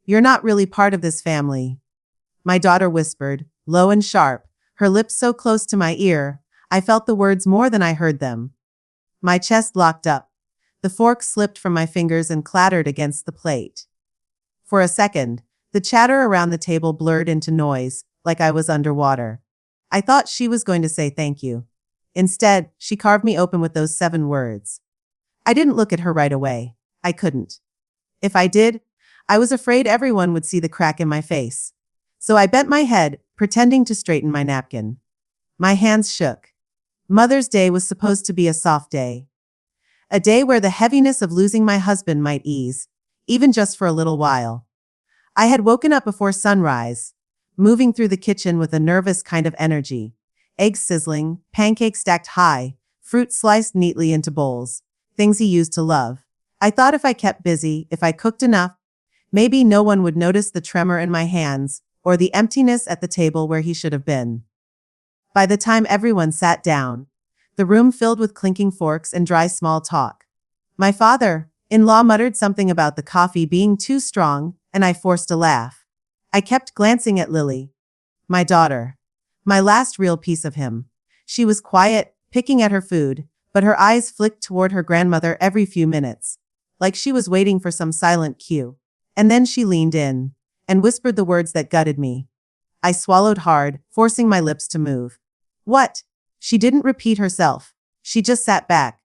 You're not really part of this family, my daughter whispered, low and sharp, her lips so close to my ear, I felt the words more than I heard them. My chest locked up. The fork slipped from my fingers and clattered against the plate. For a second, the chatter around the table blurred into noise, like I was underwater. I thought she was going to say thank you. Instead, she carved me open with those 7 words. I didn't look at her right away. I couldn't. If I did, I was afraid everyone would see the crack in my face. So I bent my head, pretending to straighten my napkin. My hands shook. Mother's Day was supposed to be a soft day. A day where the heaviness of losing my husband might ease, even just for a little while. I had woken up before sunrise, moving through the kitchen with a nervous kind of energy. Eggs sizzling, pancakes stacked high, fruit sliced neatly into bowls, things he used to love. I thought if I kept busy, if I cooked enough, maybe no one would notice the tremor in my hands or the emptiness at the table where he should have been. By the time everyone sat down, the room filled with clinking forks and dry small talk. My father-in-law muttered something about the coffee being too strong, and I forced a laugh. I kept glancing at Lily, my daughter, my last real piece of him. She was quiet, picking at her food, but her eyes flicked toward her grandmother every few minutes, like she was waiting for some silent cue. And then she leaned in and whispered the words that gutted me. I swallowed hard, forcing my lips to move. What? She didn't repeat herself. She just sat back,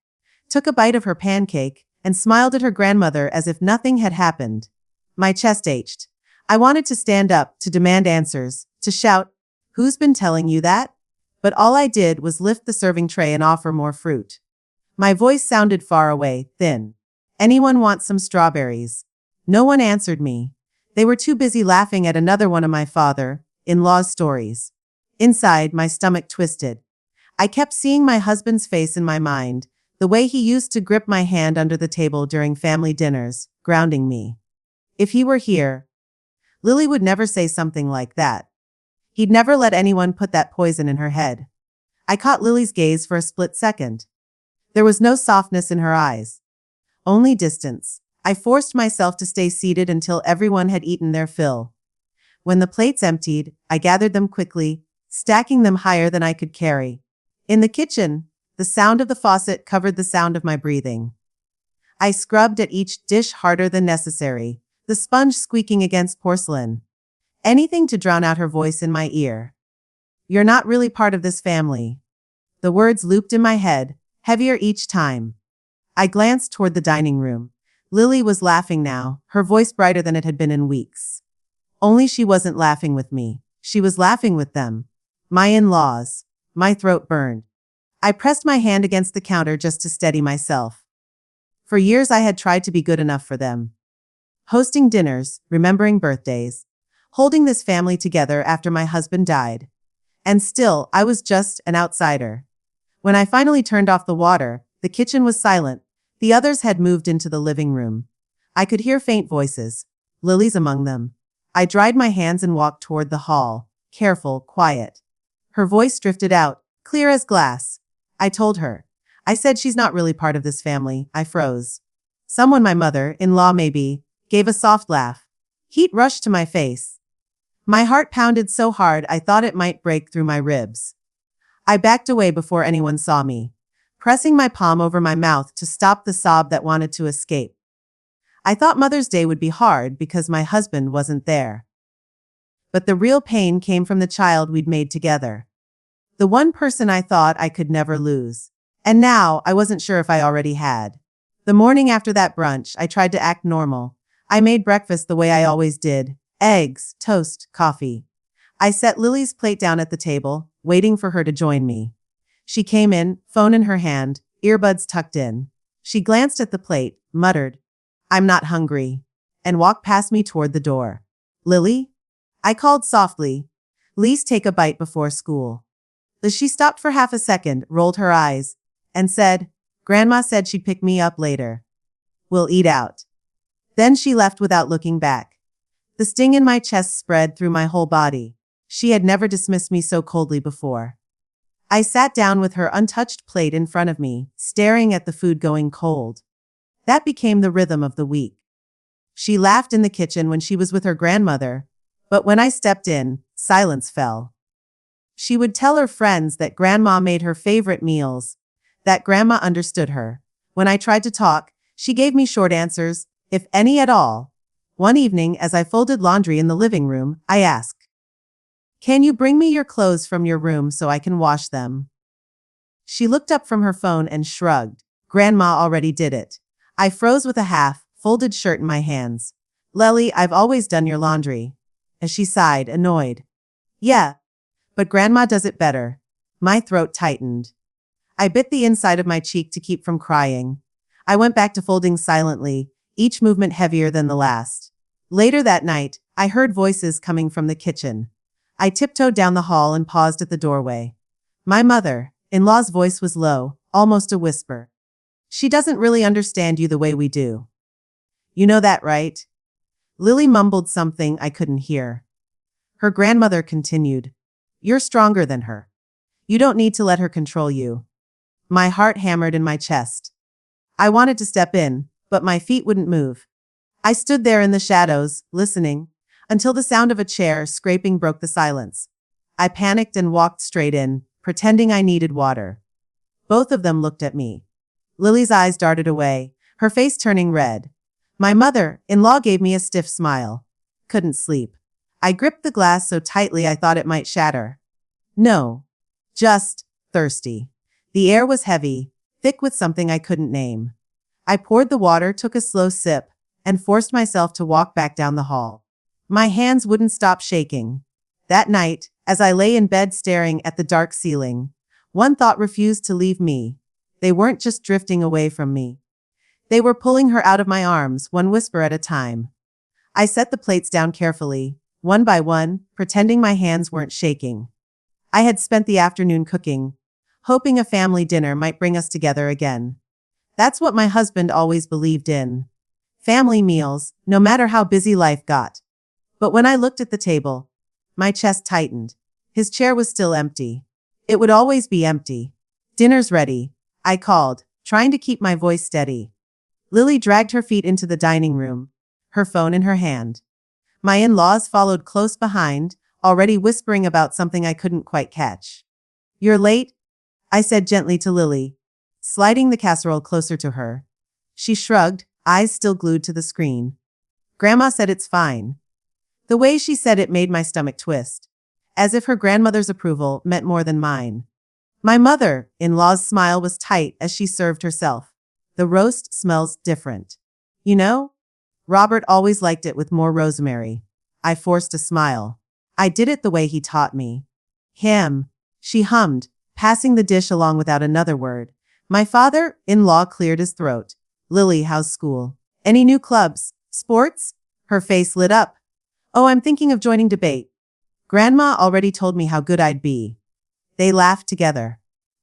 took a bite of her pancake, and smiled at her grandmother as if nothing had happened. My chest ached. I wanted to stand up, to demand answers, to shout, "Who's been telling you that?" But all I did was lift the serving tray and offer more fruit. My voice sounded far away, thin. "Anyone want some strawberries?" No one answered me. They were too busy laughing at another one of my father-in-law's stories. Inside, my stomach twisted. I kept seeing my husband's face in my mind, the way he used to grip my hand under the table during family dinners, grounding me. If he were here, Lily would never say something like that. He'd never let anyone put that poison in her head. I caught Lily's gaze for a split second. There was no softness in her eyes, only distance. I forced myself to stay seated until everyone had eaten their fill. When the plates emptied, I gathered them quickly, stacking them higher than I could carry. In the kitchen, the sound of the faucet covered the sound of my breathing. I scrubbed at each dish harder than necessary, the sponge squeaking against porcelain. Anything to drown out her voice in my ear. "You're not really part of this family." The words looped in my head, heavier each time. I glanced toward the dining room. Lily was laughing now, her voice brighter than it had been in weeks. Only she wasn't laughing with me. She was laughing with them. My in-laws. My throat burned. I pressed my hand against the counter just to steady myself. For years I had tried to be good enough for them. Hosting dinners, remembering birthdays, holding this family together after my husband died. And still, I was just an outsider. When I finally turned off the water, the kitchen was silent. The others had moved into the living room. I could hear faint voices, Lily's among them. I dried my hands and walked toward the hall, careful, quiet. Her voice drifted out, clear as glass. I told her. I said she's not really part of this family. I froze. Someone, my mother-in-law maybe, gave a soft laugh. Heat rushed to my face. My heart pounded so hard I thought it might break through my ribs. I backed away before anyone saw me, pressing my palm over my mouth to stop the sob that wanted to escape. I thought Mother's Day would be hard because my husband wasn't there. But the real pain came from the child we'd made together. The one person I thought I could never lose. And now, I wasn't sure if I already had. The morning after that brunch, I tried to act normal. I made breakfast the way I always did. Eggs, toast, coffee. I set Lily's plate down at the table, waiting for her to join me. She came in, phone in her hand, earbuds tucked in. She glanced at the plate, muttered, "I'm not hungry," and walked past me toward the door. "Lily?" I called softly. "Please take a bite before school." She stopped for half a second, rolled her eyes, and said, "Grandma said she'd pick me up later. We'll eat out." Then she left without looking back. The sting in my chest spread through my whole body. She had never dismissed me so coldly before. I sat down with her untouched plate in front of me, staring at the food going cold. That became the rhythm of the week. She laughed in the kitchen when she was with her grandmother, but when I stepped in, silence fell. She would tell her friends that grandma made her favorite meals, that grandma understood her. When I tried to talk, she gave me short answers, if any at all. One evening, as I folded laundry in the living room, I asked, "Can you bring me your clothes from your room so I can wash them?" She looked up from her phone and shrugged. Grandma already did it. I froze with a half-folded shirt in my hands. "Lily, I've always done your laundry." As she sighed, annoyed. "Yeah, but Grandma does it better." My throat tightened. I bit the inside of my cheek to keep from crying. I went back to folding silently, each movement heavier than the last. Later that night, I heard voices coming from the kitchen. I tiptoed down the hall and paused at the doorway. My mother-in-law's voice was low, almost a whisper. "She doesn't really understand you the way we do. You know that, right?" Lily mumbled something I couldn't hear. Her grandmother continued, "You're stronger than her. You don't need to let her control you." My heart hammered in my chest. I wanted to step in, but my feet wouldn't move. I stood there in the shadows, listening, until the sound of a chair scraping broke the silence. I panicked and walked straight in, pretending I needed water. Both of them looked at me. Lily's eyes darted away, her face turning red. My mother-in-law gave me a stiff smile. Couldn't sleep. I gripped the glass so tightly I thought it might shatter. No. Just thirsty. The air was heavy, thick with something I couldn't name. I poured the water, took a slow sip, and forced myself to walk back down the hall. My hands wouldn't stop shaking. That night, as I lay in bed staring at the dark ceiling, one thought refused to leave me. They weren't just drifting away from me. They were pulling her out of my arms, one whisper at a time. I set the plates down carefully, one by one, pretending my hands weren't shaking. I had spent the afternoon cooking, hoping a family dinner might bring us together again. That's what my husband always believed in. Family meals, no matter how busy life got. But when I looked at the table, my chest tightened. His chair was still empty. It would always be empty. "Dinner's ready," I called, trying to keep my voice steady. Lily dragged her feet into the dining room, her phone in her hand. My in-laws followed close behind, already whispering about something I couldn't quite catch. "You're late," I said gently to Lily, sliding the casserole closer to her. She shrugged, eyes still glued to the screen. "Grandma said it's fine." The way she said it made my stomach twist, as if her grandmother's approval meant more than mine. My mother-in-law's smile was tight as she served herself. "The roast smells different. You know, Robert always liked it with more rosemary." I forced a smile. "I did it the way he taught me." "Him," she hummed, passing the dish along without another word. My father-in-law cleared his throat. "Lily, how's school? Any new clubs? Sports?" Her face lit up. "Oh, I'm thinking of joining debate. Grandma already told me how good I'd be." They laughed together.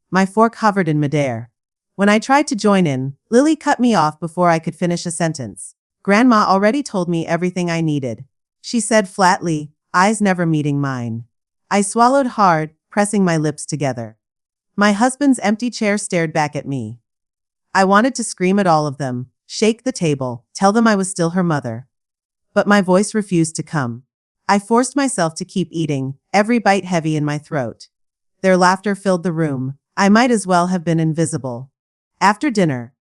My fork hovered in midair. When I tried to join in, Lily cut me off before I could finish a sentence. "Grandma already told me everything I needed," she said flatly, eyes never meeting mine. I swallowed hard, pressing my lips together. My husband's empty chair stared back at me. I wanted to scream at all of them, shake the table, tell them I was still her mother. But my voice refused to come. I forced myself to keep eating, every bite heavy in my throat. Their laughter filled the room. I might as well have been invisible. After dinner,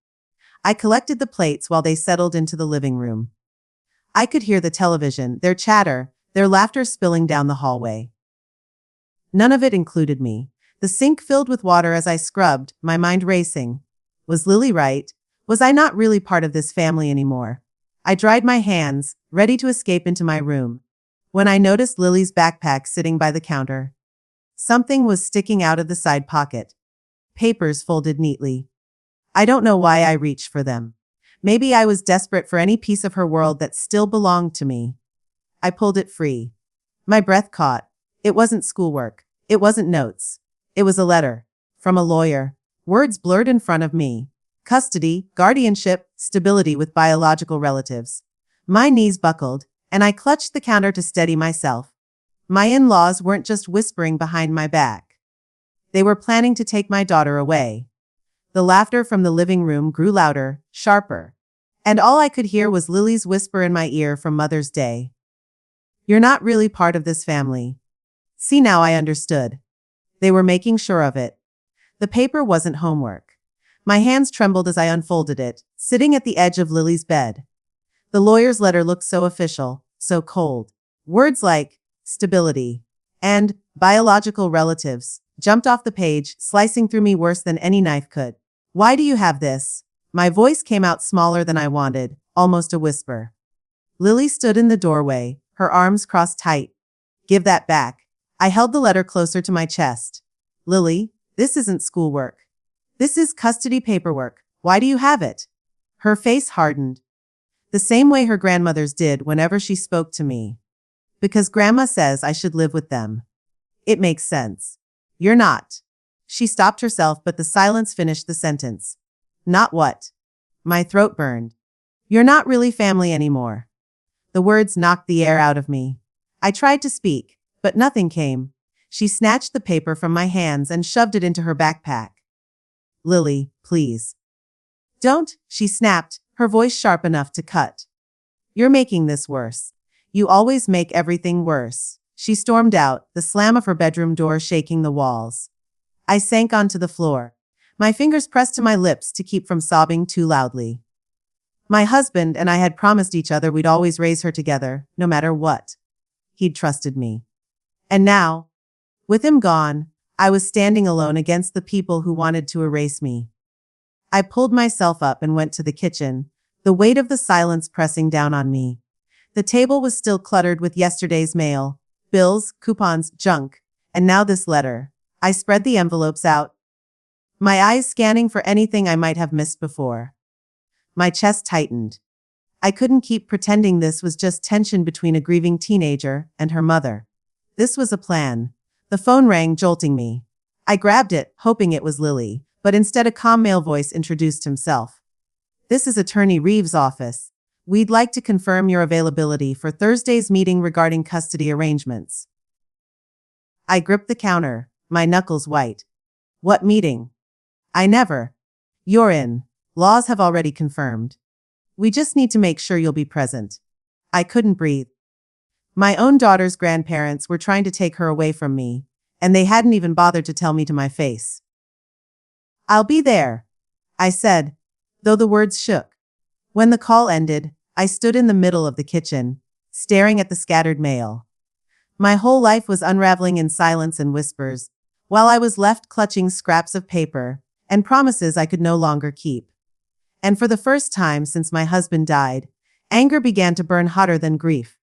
I collected the plates while they settled into the living room. I could hear the television, their chatter, their laughter spilling down the hallway. None of it included me. The sink filled with water as I scrubbed, my mind racing. Was Lily right? Was I not really part of this family anymore? I dried my hands, ready to escape into my room, when I noticed Lily's backpack sitting by the counter. Something was sticking out of the side pocket. Papers folded neatly. I don't know why I reached for them. Maybe I was desperate for any piece of her world that still belonged to me. I pulled it free. My breath caught. It wasn't schoolwork. It wasn't notes. It was a letter. From a lawyer. Words blurred in front of me. Custody, guardianship, stability with biological relatives. My knees buckled, and I clutched the counter to steady myself. My in-laws weren't just whispering behind my back. They were planning to take my daughter away. The laughter from the living room grew louder, sharper. And all I could hear was Lily's whisper in my ear from Mother's Day. You're not really part of this family. See, now I understood. They were making sure of it. The paper wasn't homework. My hands trembled as I unfolded it, sitting at the edge of Lily's bed. The lawyer's letter looked so official, so cold. Words like stability and biological relatives jumped off the page, slicing through me worse than any knife could. Why do you have this? My voice came out smaller than I wanted, almost a whisper. Lily stood in the doorway, her arms crossed tight. Give that back. I held the letter closer to my chest. Lily, this isn't schoolwork. This is custody paperwork. Why do you have it? Her face hardened. The same way her grandmother's did whenever she spoke to me. Because Grandma says I should live with them. It makes sense. You're not. She stopped herself, but the silence finished the sentence. Not what? My throat burned. You're not really family anymore. The words knocked the air out of me. I tried to speak, but nothing came. She snatched the paper from my hands and shoved it into her backpack. Lily, please. Don't, she snapped, her voice sharp enough to cut. You're making this worse. You always make everything worse. She stormed out, the slam of her bedroom door shaking the walls. I sank onto the floor. My fingers pressed to my lips to keep from sobbing too loudly. My husband and I had promised each other we'd always raise her together, no matter what. He'd trusted me. And now, with him gone, I was standing alone against the people who wanted to erase me. I pulled myself up and went to the kitchen, the weight of the silence pressing down on me. The table was still cluttered with yesterday's mail, bills, coupons, junk, and now this letter. I spread the envelopes out, my eyes scanning for anything I might have missed before. My chest tightened. I couldn't keep pretending this was just tension between a grieving teenager and her mother. This was a plan. The phone rang, jolting me. I grabbed it, hoping it was Lily, but instead a calm male voice introduced himself. This is Attorney Reeves' office. We'd like to confirm your availability for Thursday's meeting regarding custody arrangements. I gripped the counter, my knuckles white. What meeting? I never. You're in. Laws have already confirmed. We just need to make sure you'll be present. I couldn't breathe. My own daughter's grandparents were trying to take her away from me, and they hadn't even bothered to tell me to my face. I'll be there, I said, though the words shook. When the call ended, I stood in the middle of the kitchen, staring at the scattered mail. My whole life was unraveling in silence and whispers, while I was left clutching scraps of paper and promises I could no longer keep. And for the first time since my husband died, anger began to burn hotter than grief.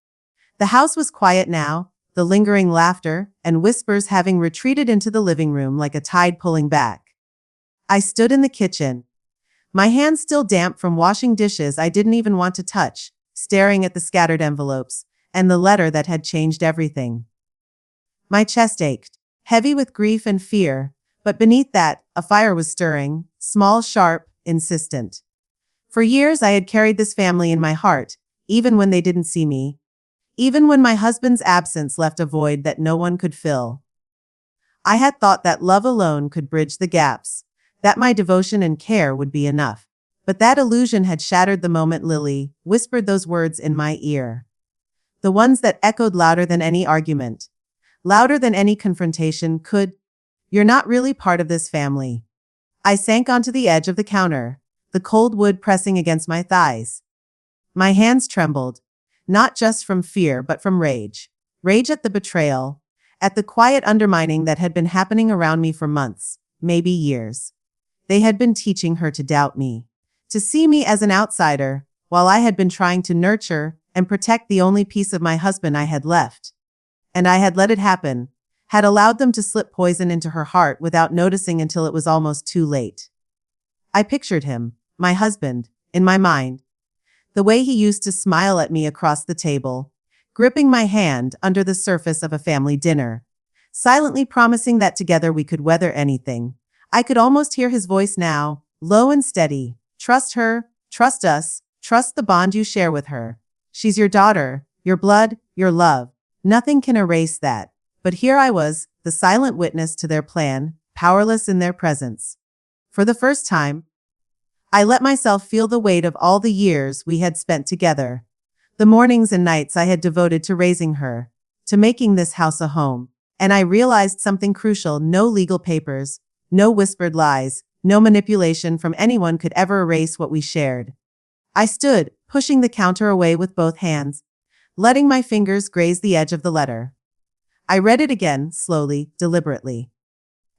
The house was quiet now, the lingering laughter and whispers having retreated into the living room like a tide pulling back. I stood in the kitchen, my hands still damp from washing dishes I didn't even want to touch, staring at the scattered envelopes and the letter that had changed everything. My chest ached, heavy with grief and fear, but beneath that, a fire was stirring, small, sharp, insistent. For years I had carried this family in my heart, even when they didn't see me. Even when my husband's absence left a void that no one could fill. I had thought that love alone could bridge the gaps, that my devotion and care would be enough. But that illusion had shattered the moment Lily whispered those words in my ear. The ones that echoed louder than any argument, louder than any confrontation could. You're not really part of this family. I sank onto the edge of the counter, the cold wood pressing against my thighs. My hands trembled, not just from fear but from rage. Rage at the betrayal, at the quiet undermining that had been happening around me for months, maybe years. They had been teaching her to doubt me, to see me as an outsider, while I had been trying to nurture and protect the only piece of my husband I had left. And I had let it happen, had allowed them to slip poison into her heart without noticing until it was almost too late. I pictured him, my husband, in my mind. The way he used to smile at me across the table, gripping my hand under the surface of a family dinner, silently promising that together we could weather anything. I could almost hear his voice now, low and steady. Trust her, trust us, trust the bond you share with her. She's your daughter, your blood, your love. Nothing can erase that. But here I was, the silent witness to their plan, powerless in their presence. For the first time, I let myself feel the weight of all the years we had spent together. The mornings and nights I had devoted to raising her, to making this house a home. And I realized something crucial: no legal papers, no whispered lies, no manipulation from anyone could ever erase what we shared. I stood, pushing the counter away with both hands, letting my fingers graze the edge of the letter. I read it again, slowly, deliberately.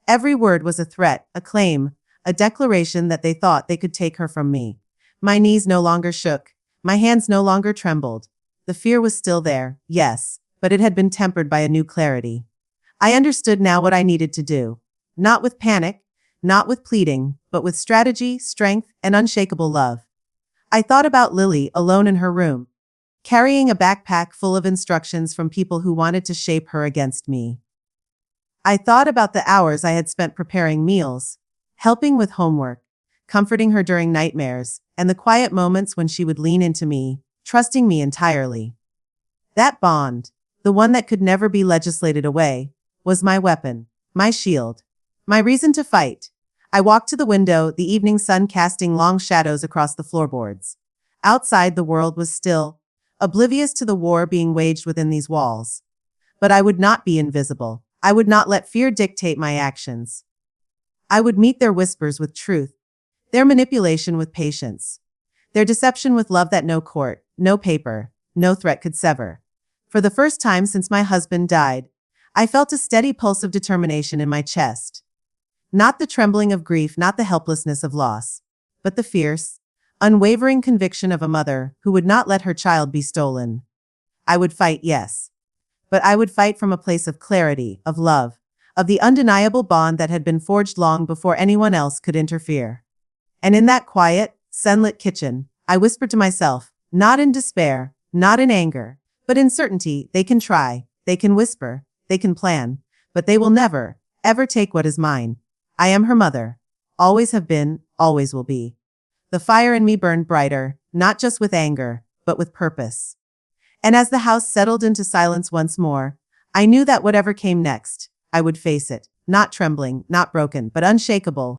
Every word was a threat, a claim, a declaration that they thought they could take her from me. My knees no longer shook. My hands no longer trembled. The fear was still there, yes, but it had been tempered by a new clarity. I understood now what I needed to do. Not with panic, not with pleading, but with strategy, strength, and unshakable love. I thought about Lily, alone in her room, carrying a backpack full of instructions from people who wanted to shape her against me. I thought about the hours I had spent preparing meals, helping with homework, comforting her during nightmares, and the quiet moments when she would lean into me, trusting me entirely. That bond, the one that could never be legislated away, was my weapon, my shield, my reason to fight. I walked to the window, the evening sun casting long shadows across the floorboards. Outside, the world was still, oblivious to the war being waged within these walls. But I would not be invisible. I would not let fear dictate my actions. I would meet their whispers with truth, their manipulation with patience, their deception with love that no court, no paper, no threat could sever. For the first time since my husband died, I felt a steady pulse of determination in my chest. Not the trembling of grief, not the helplessness of loss, but the fierce, unwavering conviction of a mother who would not let her child be stolen. I would fight, yes, but I would fight from a place of clarity, of love, of the undeniable bond that had been forged long before anyone else could interfere. And in that quiet, sunlit kitchen, I whispered to myself, not in despair, not in anger, but in certainty: they can try, they can whisper, they can plan, but they will never, ever take what is mine. I am her mother. Always have been, always will be. The fire in me burned brighter, not just with anger, but with purpose. And as the house settled into silence once more, I knew that whatever came next, I would face it, not trembling, not broken, but unshakable.